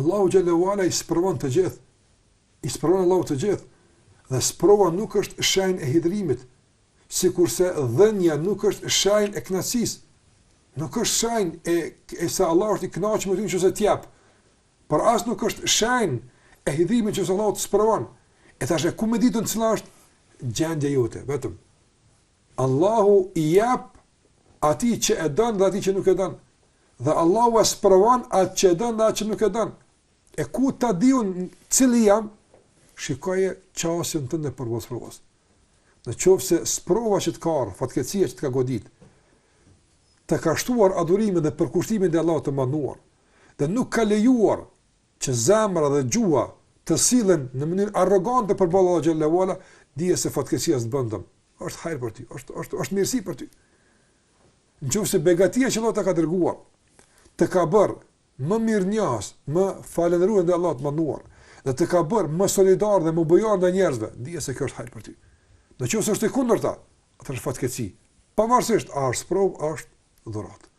Allahu xhallahu ala I sprovon të gjithë. I sprovon Allahu të gjithë. Dhe sprova nuk është shenjë e hidhrimit, sikurse dhënia nuk është shenjë e kënaqësisë. Nuk është shenjë e se Allah është I kënaqur me ty nëse të jap. Por as nuk është shenjë e hidhrimit që Allahu të sprovon. E thashë ku më ditën cila është gjendja jote, vetëm. Allahu I jap atij që e don dhe atij që nuk e don. Dhe Allahu e sprovon atë që e don dhe atë që nuk e don. E ku ta diun cili jam? Shikoje qasjen tënde për provos. Në qoftë se sprova që të ka, fatkeqësia që të ka godit, të ka shtuar adhurimin dhe përkushtimin dhe Allahut të manduar, dhe nuk ka lejuar që zemra dhe gjua të sillen në mënyrë arrogante për balë Allahu xhallahu ala, dije se fatkeqësia s'të bën dëm. Është hajër për ty, është mirësi për ty. Nëse begatia që Allah të ka dërguar, të ka bërë më mirënjohës, më falendërues ndaj Allahut të manduar, dhe të ka bërë më solidar dhe më bujar ndaj njerëzve, dije se kjo është hajër për ty. Nëse është e kundërta, atë është fatkeqësi. Pavarësisht a është provë, a është dhuratë.